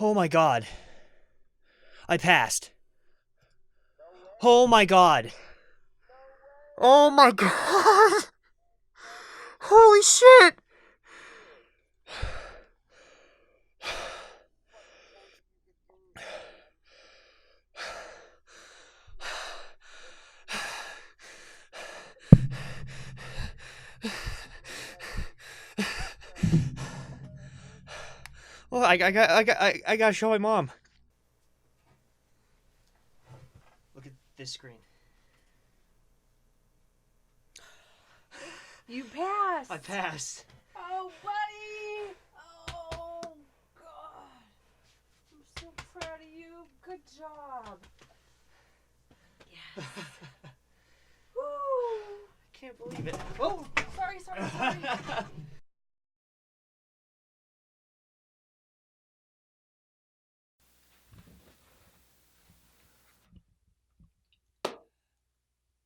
Oh my god. I passed. Oh my god. Oh my god. Holy shit. Well, I gotta show my mom. Look at this screen. You passed. I passed. Oh, buddy. Oh, God. I'm so proud of you. Good job. Yes. Woo. I can't believe it. Oh, Sorry.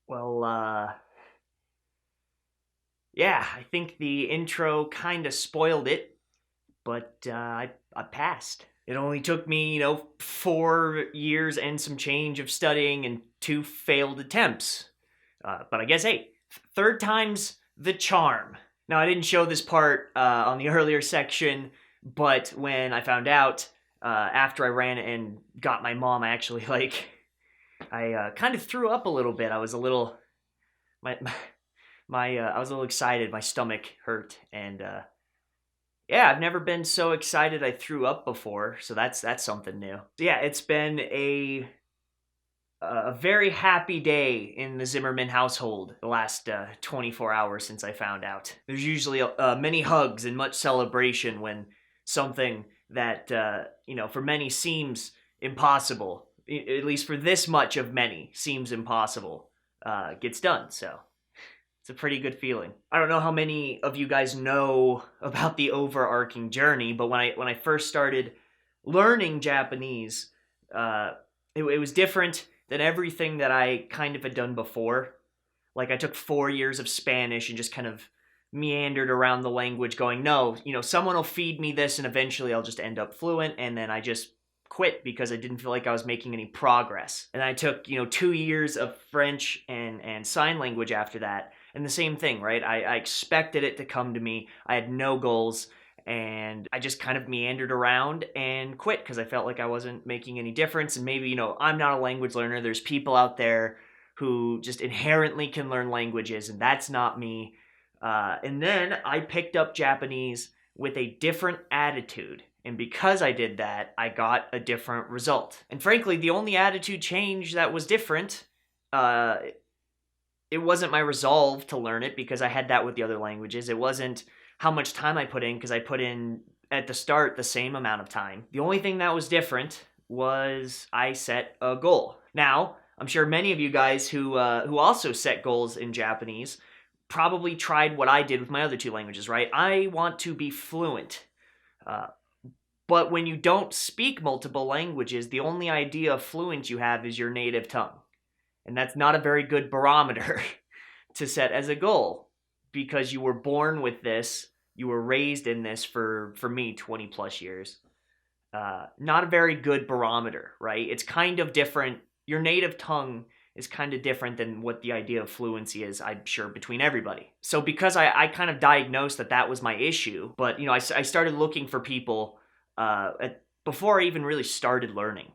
Well, yeah, I think the intro kind of spoiled it, but I passed. It only took me, 4 years and some change of studying and 2 failed attempts. But I guess, hey, third time's the charm. Now, I didn't show this part on the earlier section, but when I found out, after I ran and got my mom, I actually, I kind of threw up a little bit. I was a little, I was a little excited. My stomach hurt, and yeah, I've never been so excited I threw up before, so that's something new. So yeah, it's been a very happy day in the Zimmerman household the last 24 hours since I found out. There's usually many hugs and much celebration when something that, for many seems impossible, at least for this much of many, seems impossible, gets done, so it's a pretty good feeling. I don't know how many of you guys know about the overarching journey, but when I first started learning Japanese, it was different than everything that I kind of had done before. Like, I took 4 years of Spanish and just kind of meandered around the language going, no, someone will feed me this and eventually I'll just end up fluent, and then I just quit because I didn't feel like I was making any progress. And I took, 2 years of French and sign language after that, and the same thing, right? I expected it to come to me. I had no goals, and I just kind of meandered around and quit because I felt like I wasn't making any difference. And maybe, I'm not a language learner. There's people out there who just inherently can learn languages, and that's not me. And then I picked up Japanese with a different attitude. And because I did that, I got a different result. And frankly, the only attitude change that was different, it wasn't my resolve to learn it because I had that with the other languages. It wasn't how much time I put in because I put in at the start the same amount of time. The only thing that was different was I set a goal. Now, I'm sure many of you guys who also set goals in Japanese probably tried what I did with my other two languages, right? I want to be fluent. But when you don't speak multiple languages, the only idea of fluent you have is your native tongue. And that's not a very good barometer to set as a goal because you were born with this, you were raised in this for me, 20 plus years. Not a very good barometer, right? It's kind of different. Your native tongue is kind of different than what the idea of fluency is, I'm sure, between everybody. So because I kind of diagnosed that was my issue, but, I started looking for people before I even really started learning,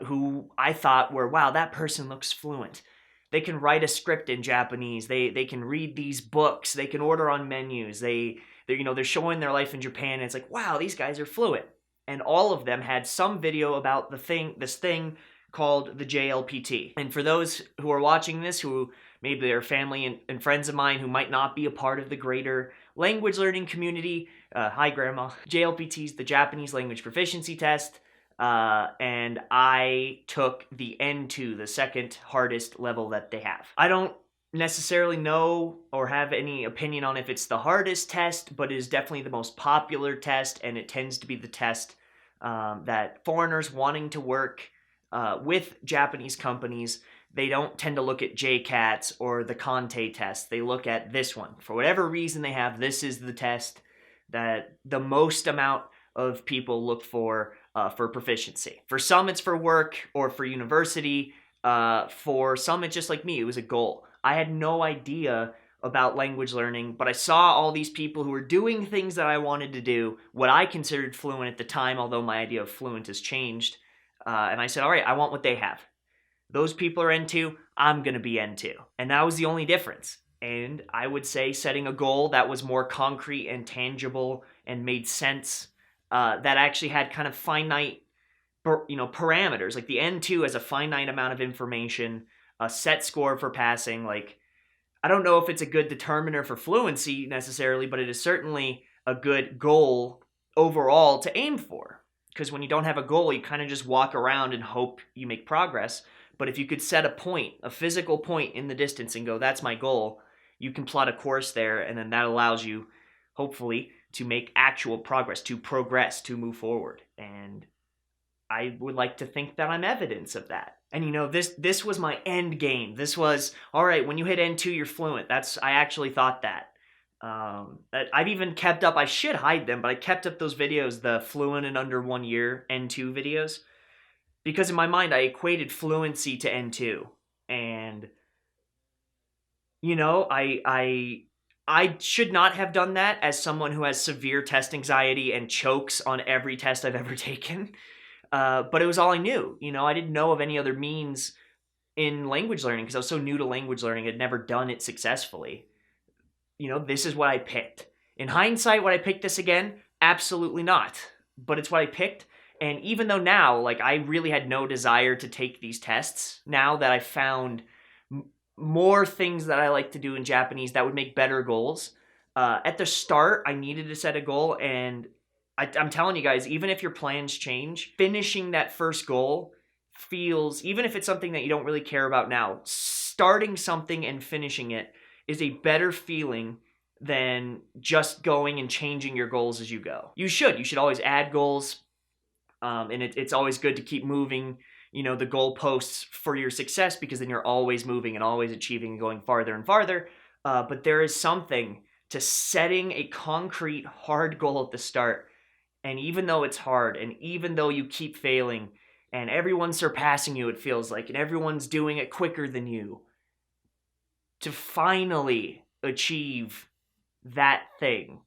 who I thought were, wow, that person looks fluent. They can write a script in Japanese. They can read these books. They can order on menus. They're showing their life in Japan. And it's like, wow, these guys are fluent. And all of them had some video about this thing called the JLPT. And for those who are watching this, who maybe they're family and friends of mine who might not be a part of the greater language learning community, hi grandma. JLPT is the Japanese language proficiency test. And I took the N2, the second hardest level that they have. I don't necessarily know or have any opinion on if it's the hardest test, but it is definitely the most popular test, and it tends to be the test that foreigners wanting to work with Japanese companies, they don't tend to look at JCATS or the Conte test. They look at this one. For whatever reason they have, this is the test that the most amount of people look for for proficiency. For some, it's for work or for university. For some, it's just like me. It was a goal. I had no idea about language learning, but I saw all these people who were doing things that I wanted to do, what I considered fluent at the time, although my idea of fluent has changed. And I said, all right, I want what they have. Those people are N2, I'm going to be N2. And that was the only difference. And I would say setting a goal that was more concrete and tangible and made sense, that actually had kind of finite, parameters. Like the N2 has a finite amount of information, a set score for passing. Like, I don't know if it's a good determiner for fluency necessarily, but it is certainly a good goal overall to aim for. Because when you don't have a goal, you kind of just walk around and hope you make progress. But if you could set a point, a physical point in the distance and go, that's my goal, you can plot a course there, and then that allows you, hopefully, to make actual progress, to move forward. And I would like to think that I'm evidence of that. And this was my end game. This was, all right, when you hit N2, you're fluent. I actually thought that. I've even kept up, I should hide them, but I kept up those videos, the fluent in under 1 year N2 videos. Because in my mind, I equated fluency to N2. And, I should not have done that as someone who has severe test anxiety and chokes on every test I've ever taken. But it was all I knew. I didn't know of any other means in language learning because I was so new to language learning. I'd never done it successfully. This is what I picked. In hindsight, would I pick this again? Absolutely not. But it's what I picked. And even though now, I really had no desire to take these tests, now that I found more things that I like to do in Japanese that would make better goals, at the start, I needed to set a goal, and I'm telling you guys, even if your plans change, finishing that first goal feels, even if it's something that you don't really care about now, starting something and finishing it is a better feeling than just going and changing your goals as you go. You should always add goals. And it's always good to keep moving, the goalposts for your success, because then you're always moving and always achieving and going farther and farther. But there is something to setting a concrete, hard goal at the start. And even though it's hard, and even though you keep failing, and everyone's surpassing you, it feels like, and everyone's doing it quicker than you, to finally achieve that thing,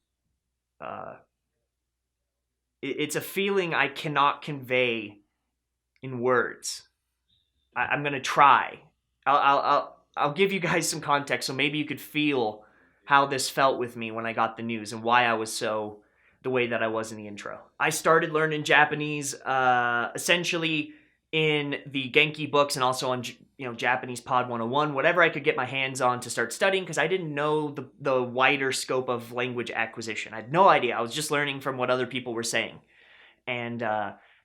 it's a feeling I cannot convey in words. I'm gonna try. I'll give you guys some context so maybe you could feel how this felt with me when I got the news and why I was so the way that I was in the intro. I started learning Japanese essentially in the Genki books and also on Japanese Pod 101, whatever I could get my hands on to start studying, because I didn't know the wider scope of language acquisition. I had no idea. I was just learning from what other people were saying. And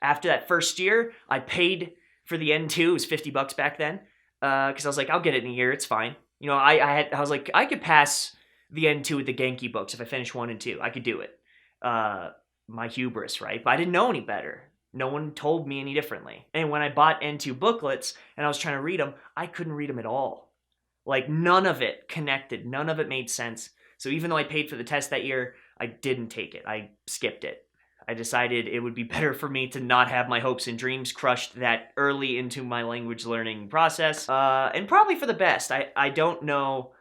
after that first year, I paid for the N2. It was $50 back then, because I was like, I'll get it in a year. It's fine. I was like, I could pass the N2 with the Genki books if I finish 1 and 2. I could do it. My hubris, right? But I didn't know any better. No one told me any differently. And when I bought N2 booklets and I was trying to read them, I couldn't read them at all. None of it connected. None of it made sense. So even though I paid for the test that year, I didn't take it. I skipped it. I decided it would be better for me to not have my hopes and dreams crushed that early into my language learning process. And probably for the best. I don't know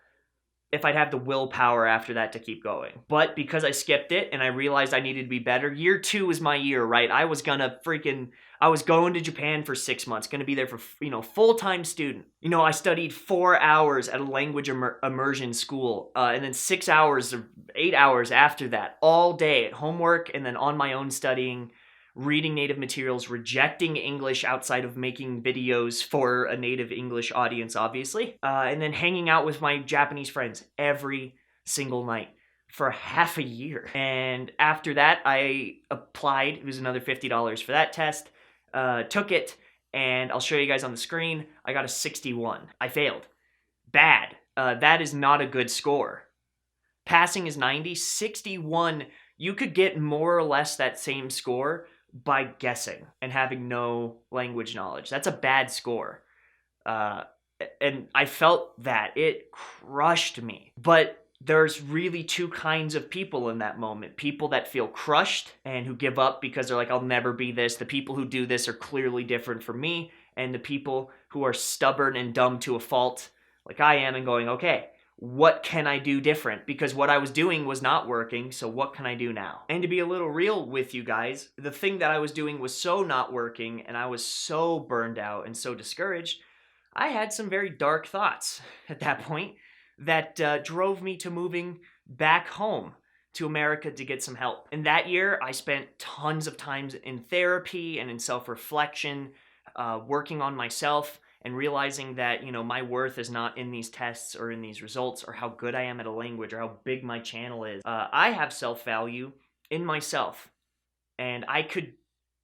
if I'd have the willpower after that to keep going. But because I skipped it and I realized I needed to be better, year 2 was my year, right? I was going to Japan for 6 months, going to be there for, full-time student. I studied 4 hours at a language immersion school, and then 6 hours or 8 hours after that, all day at homework and then on my own studying, reading native materials, rejecting English outside of making videos for a native English audience, obviously, and then hanging out with my Japanese friends every single night for half a year. And after that, I applied. It was another $50 for that test, took it, and I'll show you guys on the screen. I got a 61. I failed. Bad. That is not a good score. Passing is 90. 61, you could get more or less that same score by guessing and having no language knowledge. That's a bad score. And I felt that. It crushed me. But there's really two kinds of people in that moment. People that feel crushed and who give up because they're like, I'll never be this. The people who do this are clearly different from me. And the people who are stubborn and dumb to a fault, like I am, and going, okay, what can I do different? Because what I was doing was not working, so what can I do now? And to be a little real with you guys, the thing that I was doing was so not working, and I was so burned out and so discouraged, I had some very dark thoughts at that point that drove me to moving back home to America to get some help. And that year, I spent tons of times in therapy and in self-reflection, working on myself, and realizing that, my worth is not in these tests or in these results or how good I am at a language or how big my channel is. I have self-value in myself, and I could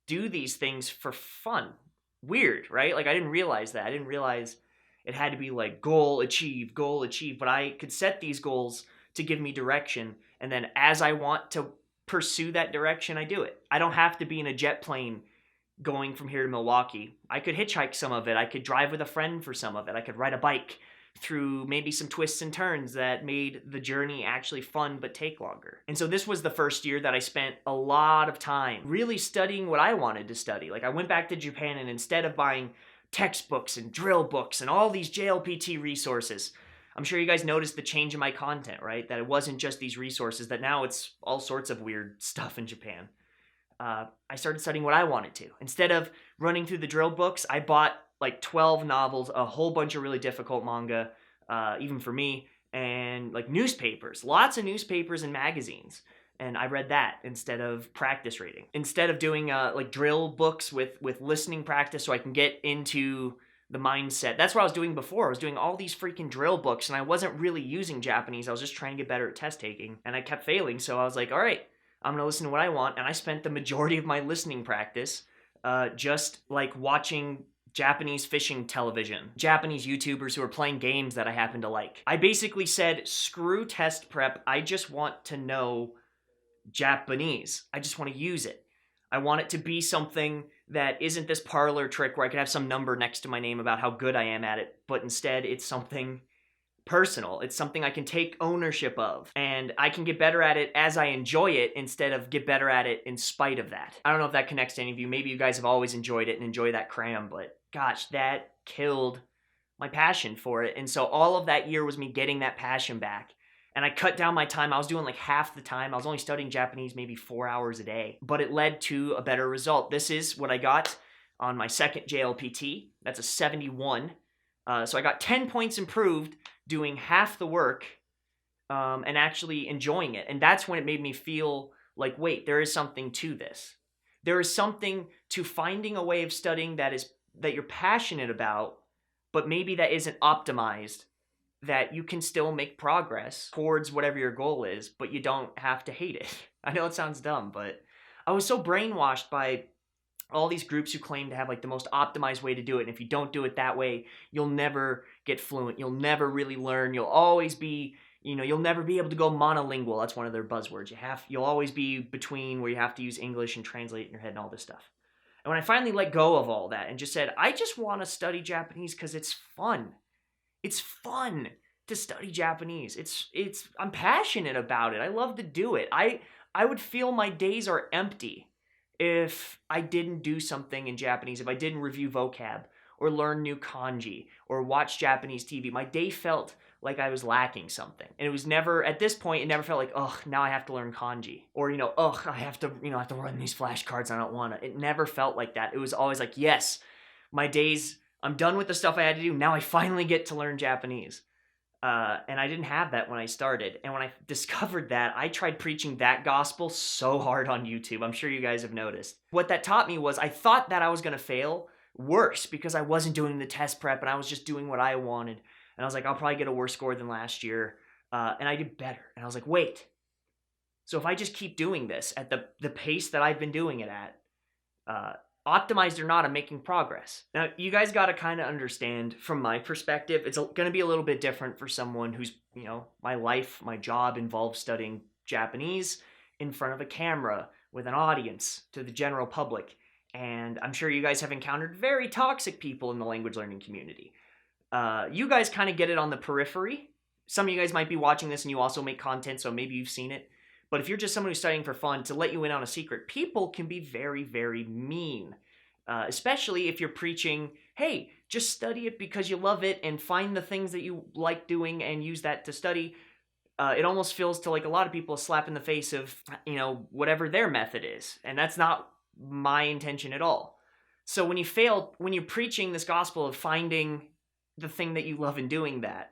do these things for fun. Weird, right? Like, I didn't realize that. I didn't realize it had to be like goal achieved, but I could set these goals to give me direction, and then as I want to pursue that direction, I do it. I don't have to be in a jet plane going from here to Milwaukee. I could hitchhike some of it. I could drive with a friend for some of it. I could ride a bike through maybe some twists and turns that made the journey actually fun but take longer. And so this was the first year that I spent a lot of time really studying what I wanted to study. Like, I went back to Japan, and instead of buying textbooks and drill books and all these JLPT resources, I'm sure you guys noticed the change in my content, right? That it wasn't just these resources, that now it's all sorts of weird stuff in Japan. I started studying what I wanted to. Instead of running through the drill books, I bought like 12 novels, a whole bunch of really difficult manga, even for me, and like newspapers, lots of newspapers and magazines. And I read that instead of practice reading. Instead of doing like drill books with listening practice so I can get into the mindset. That's what I was doing before. I was doing all these freaking drill books, and I wasn't really using Japanese. I was just trying to get better at test taking, and I kept failing. So I was like, all right, I'm going to listen to what I want. And I spent the majority of my listening practice just like watching Japanese fishing television, Japanese YouTubers who are playing games that I happen to like. I basically said, screw test prep. I just want to know Japanese. I just want to use it. I want it to be something that isn't this parlor trick where I could have some number next to my name about how good I am at it, but instead it's something personal. It's something I can take ownership of, and I can get better at it as I enjoy it instead of get better at it in spite of that. I don't know if that connects to any of you. Maybe you guys have always enjoyed it and enjoy that cram, but gosh, that killed my passion for it. And so all of that year was me getting that passion back. And I cut down my time. I was doing like half the time. I was only studying Japanese maybe 4 hours a day, but it led to a better result. This is what I got on my second JLPT. That's a 71. So I got 10 points improved doing half the work and actually enjoying it. And that's when it made me feel like, wait, there is something to this. There is something to finding a way of studying that you're passionate about, but maybe that isn't optimized, that you can still make progress towards whatever your goal is, but you don't have to hate it. I know it sounds dumb, but I was so brainwashed by all these groups who claim to have like the most optimized way to do it. And if you don't do it that way, you'll never get fluent. You'll never really learn. You'll always be, you'll never be able to go monolingual. That's one of their buzzwords. You'll always be between where you have to use English and translate in your head and all this stuff. And when I finally let go of all that and just said, I just want to study Japanese because it's fun. It's fun to study Japanese. I'm passionate about it. I love to do it. I would feel my days are empty if I didn't do something in Japanese, if I didn't review vocab or learn new kanji or watch Japanese TV. My day felt like I was lacking something. And it was never, at this point, it never felt like, oh, now I have to learn kanji. Or, I have to run these flashcards. I don't want to. It never felt like that. It was always like, yes, my days, I'm done with the stuff I had to do. Now I finally get to learn Japanese. And I didn't have that when I started. And when I discovered that, I tried preaching that gospel so hard on YouTube. I'm sure you guys have noticed. What that taught me was I thought that I was going to fail worse because I wasn't doing the test prep and I was just doing what I wanted. And I was like, I'll probably get a worse score than last year. And I did better. And I was like, wait. So if I just keep doing this at the pace that I've been doing it at, optimized or not, I'm making progress. Now, you guys got to kind of understand from my perspective, it's going to be a little bit different for someone who's, my life, my job involves studying Japanese in front of a camera with an audience to the general public. And I'm sure you guys have encountered very toxic people in the language learning community. You guys kind of get it on the periphery. some of you guys might be watching this and you also make content, so maybe you've seen it. But if you're just someone who's studying for fun, to let you in on a secret, people can be very, very mean. Especially if you're preaching, hey, just study it because you love it and find the things that you like doing and use that to study. It almost feels to like a lot of people a slap in the face of, whatever their method is. And that's not my intention at all. So when you're preaching this gospel of finding the thing that you love and doing that,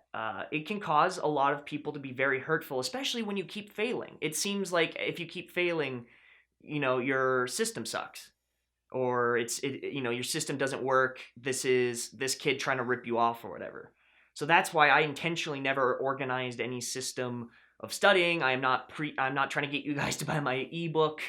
it can cause a lot of people to be very hurtful, especially when you keep failing. It seems like if you keep failing, your system sucks, or your system doesn't work. This is this kid trying to rip you off or whatever. So that's why I intentionally never organized any system of studying. I'm not trying to get you guys to buy my ebook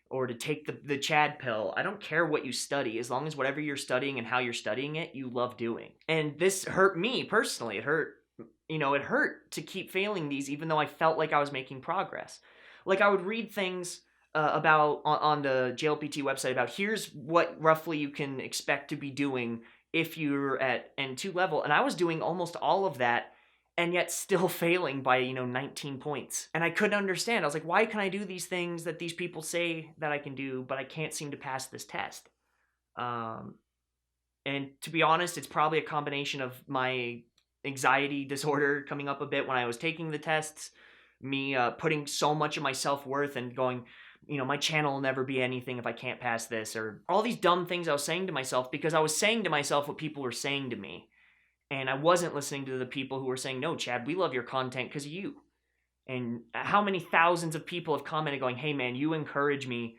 or to take the Chad pill. I don't care what you study, as long as whatever you're studying and how you're studying it, you love doing. And this hurt me personally. It hurt to keep failing these, even though I felt like I was making progress. Like I would read things about on the JLPT website about here's what roughly you can expect to be doing if you're at N2 level. And I was doing almost all of that and yet still failing by, 19 points. And I couldn't understand. I was like, why can I do these things that these people say that I can do, but I can't seem to pass this test? And to be honest, it's probably a combination of my anxiety disorder coming up a bit when I was taking the tests, me putting so much of my self-worth and going, my channel will never be anything if I can't pass this, or all these dumb things I was saying to myself because I was saying to myself what people were saying to me. And I wasn't listening to the people who were saying, no, Chad, we love your content because of you. And how many thousands of people have commented going, hey, man, you encourage me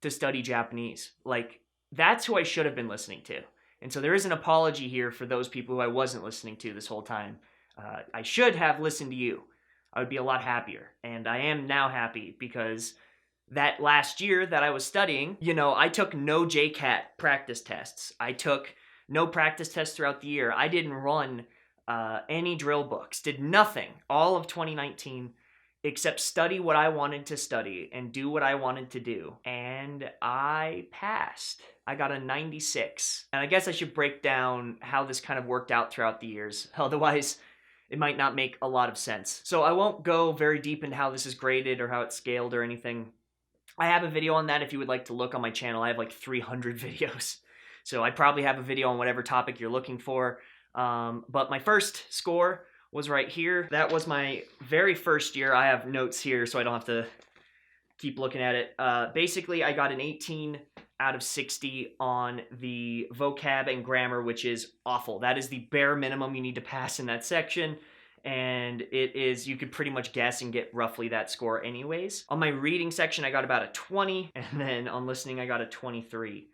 to study Japanese. Like, that's who I should have been listening to. And so there is an apology here for those people who I wasn't listening to this whole time. I should have listened to you. I would be a lot happier. And I am now happy because that last year that I was studying, I took no JCAT practice tests. I took no practice tests throughout the year. I didn't run any drill books, did nothing all of 2019 except study what I wanted to study and do what I wanted to do. And I passed. I got a 96. And I guess I should break down how this kind of worked out throughout the years. Otherwise, it might not make a lot of sense. So I won't go very deep into how this is graded or how it's scaled or anything. I have a video on that if you would like to look on my channel. I have like 300 videos. So I probably have a video on whatever topic you're looking for. But my first score was right here. That was my very first year. I have notes here so I don't have to keep looking at it. Basically, I got an 18 out of 60 on the vocab and grammar, which is awful. That is the bare minimum you need to pass in that section. And it is, you could pretty much guess and get roughly that score anyways. On my reading section, I got about a 20, and then on listening, I got a 23.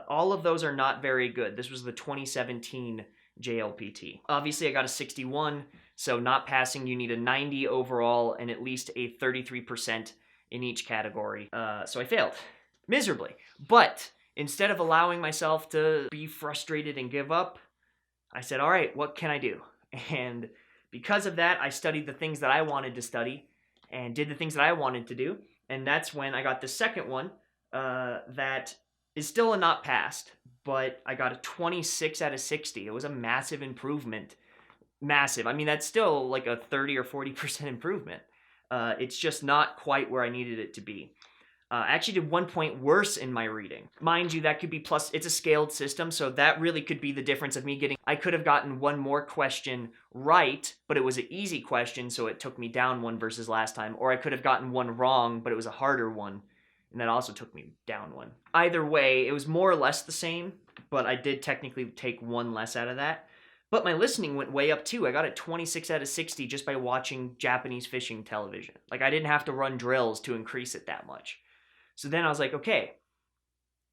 All of those are not very good. This was the 2017 JLPT. Obviously, I got a 61, so not passing, you need a 90 overall and at least a 33% in each category. So I failed miserably. But instead of allowing myself to be frustrated and give up, I said, all right, what can I do? And because of that, I studied the things that I wanted to study and did the things that I wanted to do. And that's when I got the second one that is still a not passed, but I got a 26 out of 60. It was a massive improvement. Massive. I mean, that's still like a 30 or 40% improvement. It's just not quite where I needed it to be. I actually did 1 point worse in my reading. Mind you, that could be plus, it's a scaled system, so that really could be the difference of me getting, I could have gotten one more question right, but it was an easy question, so it took me down one versus last time, or I could have gotten one wrong, but it was a harder one, and that also took me down one. Either way, it was more or less the same, but I did technically take one less out of that. But my listening went way up too. I got a 26 out of 60 just by watching Japanese fishing television. Like, I didn't have to run drills to increase it that much. So then I was like, okay,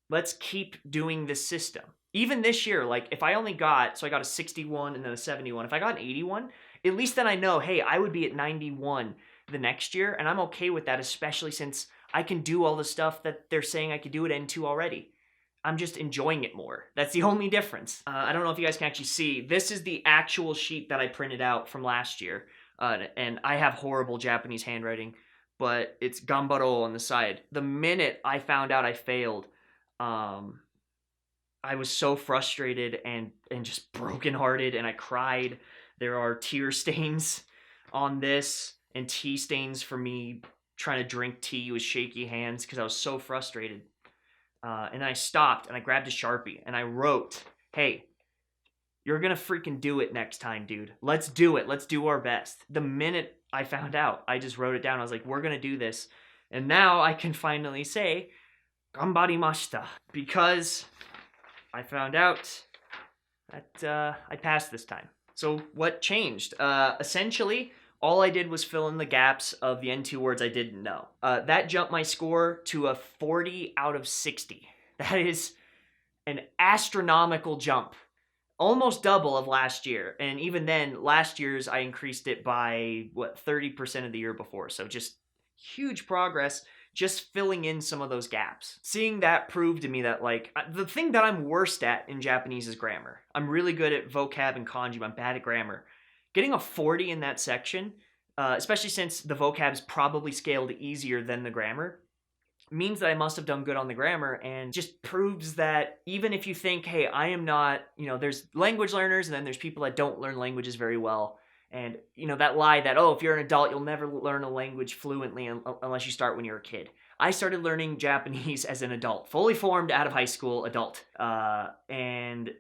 let's keep doing this system. Even this year, like if I only got, so I got a 61 and then a 71. If I got an 81, at least then I know, hey, I would be at 91 the next year. And I'm okay with that, especially since I can do all the stuff that they're saying I could do at N2 already. I'm just enjoying it more. That's the only difference. I don't know if you guys can actually see. This is the actual sheet that I printed out from last year. And I have horrible Japanese handwriting, but it's gambaro on the side. The minute I found out I failed, I was so frustrated and just brokenhearted, and I cried. There are tear stains on this, and tea stains for me trying to drink tea with shaky hands because I was so frustrated. And I stopped and I grabbed a Sharpie and I wrote, "Hey, you're gonna freaking do it next time, dude. Let's do it. Let's do our best." The minute I found out, I just wrote it down. I was like, "We're gonna do this." And now I can finally say, "Ganbarimashita," because I found out that I passed this time. So what changed? Essentially, all I did was fill in the gaps of the N2 words I didn't know. That jumped my score to a 40 out of 60. That is an astronomical jump. Almost double of last year. And even then, last year's I increased it by, 30% of the year before. So just huge progress just filling in some of those gaps. Seeing that proved to me that, like, the thing that I'm worst at in Japanese is grammar. I'm really good at vocab and kanji, but I'm bad at grammar. Getting a 40 in that section, especially since the vocab's probably scaled easier than the grammar, means that I must have done good on the grammar, and just proves that even if you think, hey, I am not, there's language learners and then there's people that don't learn languages very well. And, that lie that, oh, if you're an adult, you'll never learn a language fluently unless you start when you're a kid. I started learning Japanese as an adult, fully formed out of high school adult. And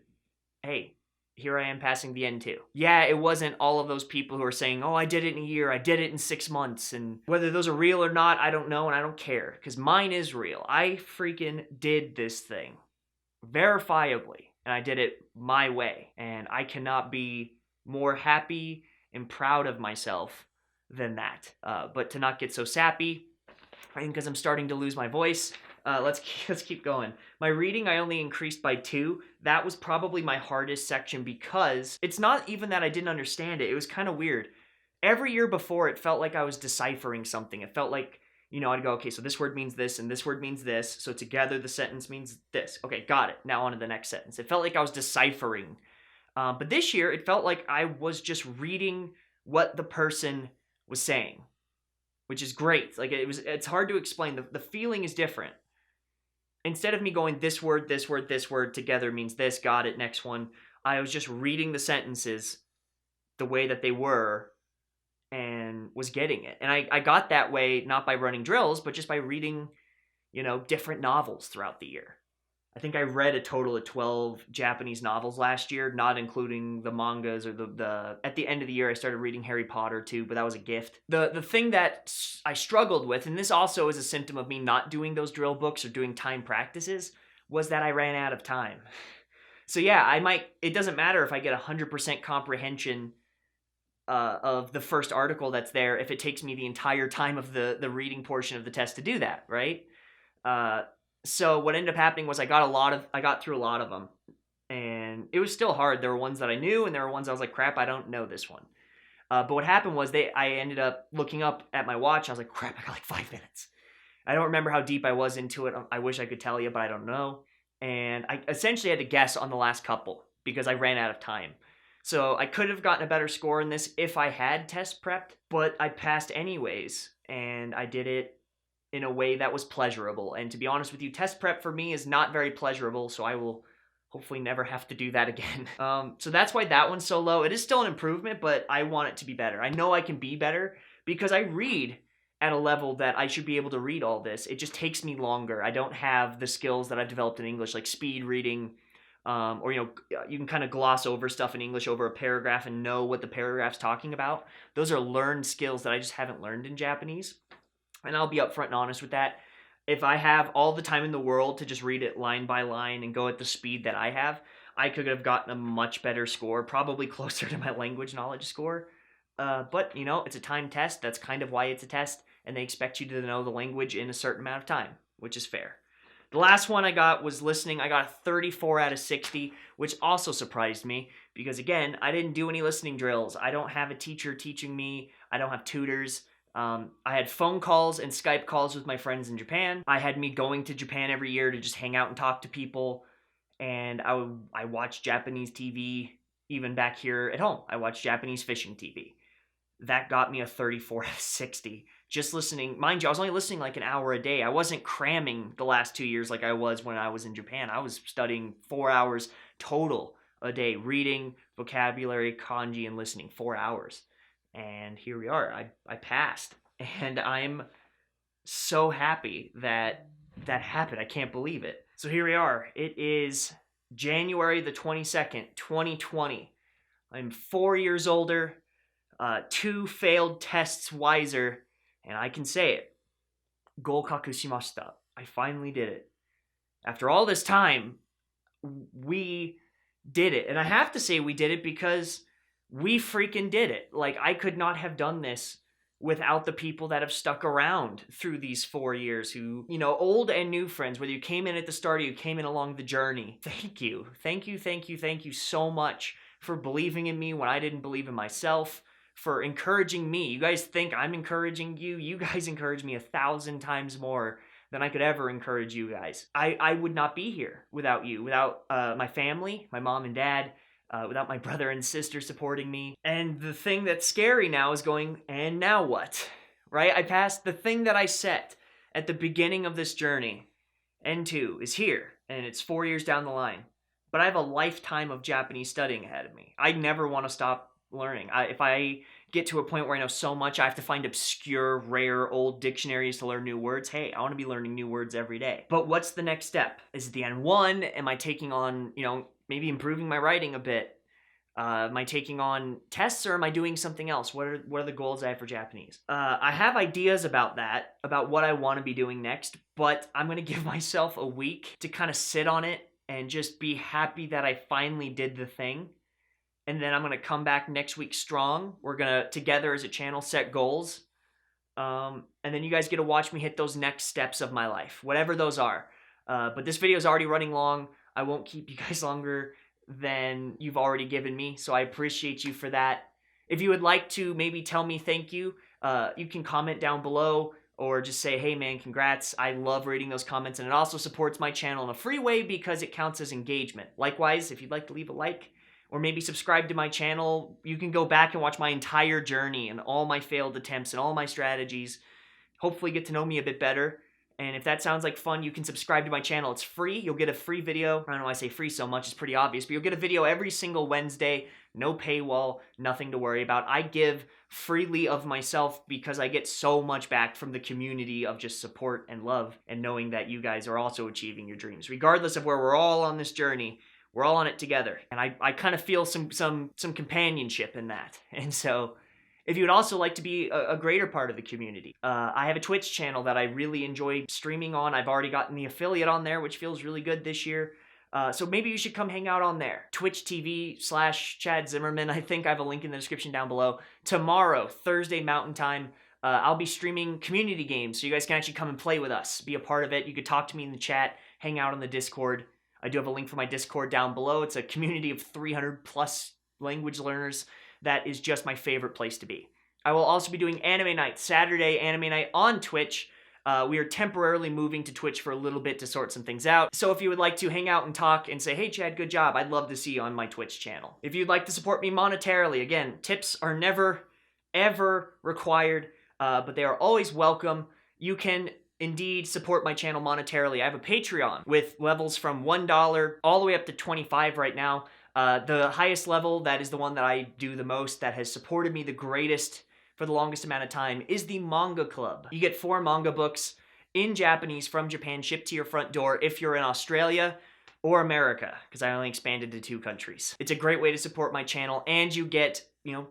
hey, here I am passing the N2. Yeah, it wasn't all of those people who are saying, oh, I did it in a year, I did it in 6 months, and whether those are real or not, I don't know, and I don't care, because mine is real. I freaking did this thing, verifiably, and I did it my way, and I cannot be more happy and proud of myself than that. But to not get so sappy, I think because I'm starting to lose my voice, let's keep going. My reading, I only increased by 2. That was probably my hardest section because it's not even that I didn't understand it. It was kind of weird. Every year before, it felt like I was deciphering something. It felt like, I'd go, okay, so this word means this and this word means this. So together the sentence means this. Okay, got it. Now on to the next sentence. It felt like I was deciphering. But this year, it felt like I was just reading what the person was saying, which is great. Like, it's hard to explain. The feeling is different. Instead of me going this word, this word, this word together means this, got it, next one, I was just reading the sentences the way that they were and was getting it. And I got that way not by running drills, but just by reading, different novels throughout the year. I think I read a total of 12 Japanese novels last year, not including the mangas or the at the end of the year I started reading Harry Potter too, but that was a gift. The thing that I struggled with, and this also is a symptom of me not doing those drill books or doing time practices, was that I ran out of time. So yeah, it doesn't matter if I get 100% comprehension of the first article that's there if it takes me the entire time of the reading portion of the test to do that, right? So what ended up happening was I got through a lot of them, and it was still hard. There were ones that I knew, and there were ones I was like, crap, I don't know this one. But what happened was I ended up looking up at my watch. I was like, crap, I got like 5 minutes. I don't remember how deep I was into it. I wish I could tell you, but I don't know. And I essentially had to guess on the last couple because I ran out of time. So I could have gotten a better score in this if I had test prepped, but I passed anyways, and I did it in a way that was pleasurable. And to be honest with you, test prep for me is not very pleasurable, so I will hopefully never have to do that again. So that's why that one's so low. It is still an improvement, but I want it to be better. I know I can be better because I read at a level that I should be able to read all this. It just takes me longer. I don't have the skills that I've developed in English, like speed reading, or you can kind of gloss over stuff in English over a paragraph and know what the paragraph's talking about. Those are learned skills that I just haven't learned in Japanese. And I'll be upfront and honest with that. If I have all the time in the world to just read it line by line and go at the speed that I have, I could have gotten a much better score, probably closer to my language knowledge score. But, it's a time test. That's kind of why it's a test. And they expect you to know the language in a certain amount of time, which is fair. The last one I got was listening. I got a 34 out of 60, which also surprised me because, again, I didn't do any listening drills. I don't have a teacher teaching me. I don't have tutors. I had phone calls and Skype calls with my friends in Japan. I had me going to Japan every year to just hang out and talk to people. And I watched Japanese TV even back here at home. I watched Japanese fishing TV. That got me a 34 out of 60. Just listening. Mind you, I was only listening like an hour a day. I wasn't cramming the last 2 years like I was when I was in Japan. I was studying 4 hours total a day, reading, vocabulary, kanji, and listening. 4 hours. And here we are. I passed. And I'm so happy that that happened. I can't believe it. So here we are. It is January the 22nd, 2020. I'm 4 years older, 2 failed tests wiser, and I can say it. 合格しました. I finally did it. After all this time, we did it. And I have to say we did it because we freaking did it. Like, I could not have done this without the people that have stuck around through these 4 years who, you know, old and new friends, whether you came in at the start or you came in along the journey. Thank you. Thank you, thank you, thank you so much for believing in me when I didn't believe in myself, for encouraging me. You guys think I'm encouraging you? You guys encourage me 1,000 times more than I could ever encourage you guys. I would not be here without you, without my family, my mom and dad, without my brother and sister supporting me. And the thing that's scary now is going, and now what? Right? I passed the thing that I set at the beginning of this journey. N2 is here, and it's 4 years down the line. But I have a lifetime of Japanese studying ahead of me. I never want to stop learning. If I get to a point where I know so much, I have to find obscure, rare, old dictionaries to learn new words. Hey, I want to be learning new words every day. But what's the next step? Is it the N1? Am I taking on, maybe improving my writing a bit? Am I taking on tests, or am I doing something else? What are the goals I have for Japanese? I have ideas about that, about what I want to be doing next, but I'm going to give myself a week to kind of sit on it and just be happy that I finally did the thing. And then I'm going to come back next week strong. We're going to, together as a channel, set goals. And then you guys get to watch me hit those next steps of my life, whatever those are. But this video is already running long. I won't keep you guys longer than you've already given me, so I appreciate you for that. If you would like to maybe tell me thank you, you can comment down below, or just say, hey man, congrats. I love reading those comments, and it also supports my channel in a free way because it counts as engagement. Likewise, if you'd like to leave a like, or maybe subscribe to my channel, you can go back and watch my entire journey and all my failed attempts and all my strategies. Hopefully get to know me a bit better. And if that sounds like fun, you can subscribe to my channel. It's free. You'll get a free video. I don't know why I say free so much. It's pretty obvious. But you'll get a video every single Wednesday. No paywall. Nothing to worry about. I give freely of myself because I get so much back from the community of just support and love, and knowing that you guys are also achieving your dreams. Regardless of where we're all on this journey, we're all on it together. And I kind of feel some companionship in that. And so, if you would also like to be a greater part of the community, I have a Twitch channel that I really enjoy streaming on. I've already gotten the affiliate on there, which feels really good this year. So maybe you should come hang out on there. Twitch TV/Chad Zimmerman. I think I have a link in the description down below. Tomorrow, Thursday Mountain Time, I'll be streaming community games, so you guys can actually come and play with us, be a part of it. You could talk to me in the chat, hang out on the Discord. I do have a link for my Discord down below. It's a community of 300 plus language learners. That is just my favorite place to be. I will also be doing anime night, Saturday anime night on Twitch. We are temporarily moving to Twitch for a little bit to sort some things out. So if you would like to hang out and talk and say, hey Chad, good job, I'd love to see you on my Twitch channel. If you'd like to support me monetarily, again, tips are never, ever required, but they are always welcome. You can indeed support my channel monetarily. I have a Patreon with levels from $1 all the way up to $25 right now. The highest level, that is the one that I do the most, that has supported me the greatest for the longest amount of time, is the Manga Club. You get 4 manga books in Japanese from Japan shipped to your front door if you're in Australia or America, because I only expanded to 2 countries. It's a great way to support my channel, and you get, native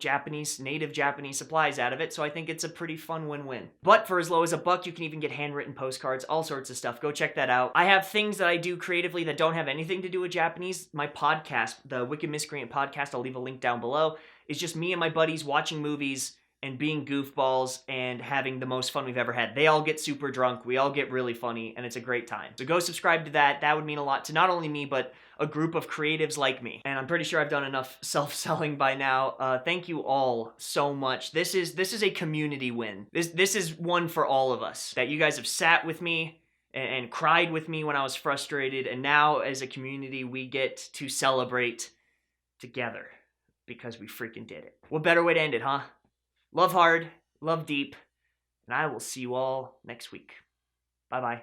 Japanese supplies out of it, so I think it's a pretty fun win-win. But for as low as $1, you can even get handwritten postcards, all sorts of stuff. Go check that out. I have things that I do creatively that don't have anything to do with Japanese. My podcast, the Wicked Miscreant podcast, I'll leave a link down below, is just me and my buddies watching movies and being goofballs and having the most fun we've ever had. They all get super drunk, we all get really funny, and it's a great time. So go subscribe to that. That would mean a lot to not only me, but a group of creatives like me. And I'm pretty sure I've done enough self-selling by now. Thank you all so much. This is a community win. This is one for all of us. That you guys have sat with me and cried with me when I was frustrated, and now as a community we get to celebrate together because we freaking did it. What better way to end it, huh? Love hard, love deep, and I will see you all next week. Bye-bye.